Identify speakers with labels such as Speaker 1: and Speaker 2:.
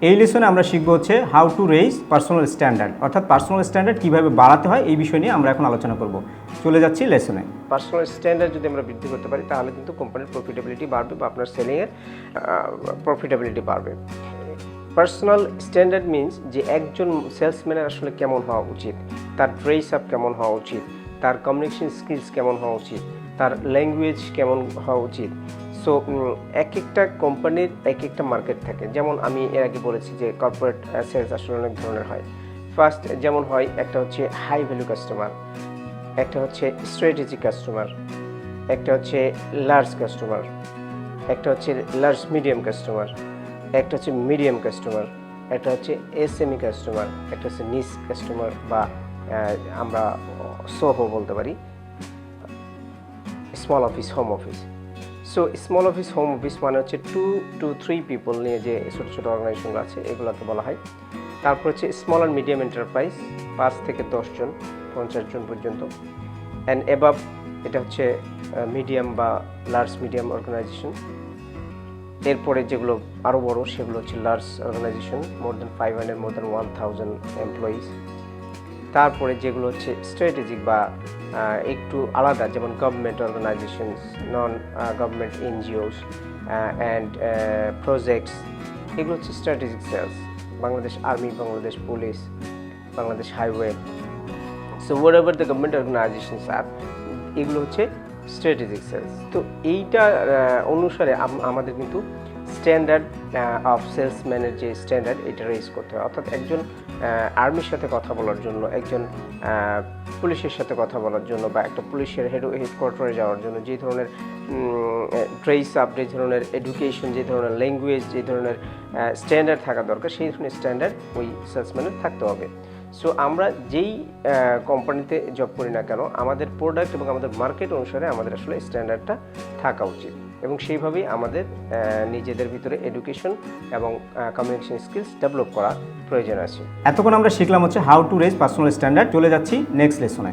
Speaker 1: এই লেসনে আমরা শিখব হচ্ছে how two raise personal standard, অর্থাৎ পার্সোনাল স্ট্যান্ডার্ড কীভাবে বাড়াতে হয় এই বিষয় নিয়ে আমরা এখন আলোচনা করব। চলে যাচ্ছি লেসনে।
Speaker 2: পার্সোনাল স্ট্যান্ডার্ড যদি আমরা বৃদ্ধি করতে পারি তাহলে কিন্তু কোম্পানির প্রফিটেবিলিটি বাড়বে বা আপনার সেলিংয়ের প্রফিটেবিলিটি বাড়বে। পার্সোনাল স্ট্যান্ডার্ড মিনস যে একজন সেলসম্যানের আসলে কেমন হওয়া উচিত, তার ড্রেস আপ কেমন হওয়া উচিত, তার কমিউনিকেশন স্কিলস কেমন হওয়া উচিত, তার ল্যাঙ্গুয়েজ কেমন হওয়া উচিত। সো এক একটা কোম্পানির এক একটা মার্কেট থাকে। যেমন আমি এর আগে বলেছি যে কর্পোরেট সেলস আসলে অনেক ধরনের হয়। ফার্স্ট যেমন হয় একটা হচ্ছে হাই ভ্যালু কাস্টমার, একটা হচ্ছে স্ট্র্যাটেজিক কাস্টমার, একটা হচ্ছে লার্জ কাস্টমার, একটা হচ্ছে লার্জ মিডিয়াম কাস্টমার, একটা হচ্ছে মিডিয়াম কাস্টমার, একটা হচ্ছে এসএমই কাস্টমার, একটা হচ্ছে নিস কাস্টমার বা আমরা সোহো বলতে পারি, small office, home office. So small office, home office মানে হচ্ছে 2 to 3 পিপল নিয়ে যে ছোটো ছোটো অর্গানাইজেশনগুলো আছে এগুলোকে বলা হয়। তারপর হচ্ছে স্মল অ্যান্ড মিডিয়াম এন্টারপ্রাইজ, 5 থেকে 10 জন, 50 জন পর্যন্ত। অ্যান্ড এবাভ এটা হচ্ছে মিডিয়াম বা লার্জ মিডিয়াম অর্গানাইজেশন। এরপরে যেগুলো আরও বড় সেগুলো হচ্ছে large organization, more than 500, more than 1000 employees. তারপরে যেগুলো হচ্ছে স্ট্র্যাটেজিক বা একটু আলাদা, যেমন government organizations, non government NGOs and projects, এগুলো হচ্ছে strategic sales. Bangladesh army, Bangladesh police, Bangladesh highway, so whatever the government organizations are, এগুলো হচ্ছে স্ট্র্যাটেজিক সেলস। তো এইটা অনুসারে আমাদের কিন্তু স্ট্যান্ডার্ড অফ সেলসম্যানের যে স্ট্যান্ডার্ড এটা রেজ করতে হয়। অর্থাৎ একজন আর্মির সাথে কথা বলার জন্য, একজন পুলিশের সাথে কথা বলার জন্য বা একটা পুলিশের হেডকোয়ার্টারে যাওয়ার জন্য যে ধরনের ড্রেস আপ, যে ধরনের এডুকেশন, যে ধরনের ল্যাঙ্গুয়েজ, যে ধরনের স্ট্যান্ডার্ড থাকা দরকার, সেই ধরনের স্ট্যান্ডার্ড ওই সেলসম্যানের থাকতে হবে। সো আমরা যেই কোম্পানিতে জব করি না কেন, আমাদের প্রোডাক্ট এবং আমাদের মার্কেট অনুসারে আমাদের আসলে স্ট্যান্ডার্ডটা থাকা উচিত এবং সেইভাবেই আমাদের নিজেদের ভিতরে এডুকেশন এবং কমিউনিকেশন স্কিলস ডেভেলপ করা প্রয়োজন আছে।
Speaker 1: এতক্ষণ আমরা শিখলাম হচ্ছে how to raise personal standard. চলে যাচ্ছি নেক্সট লেসনে।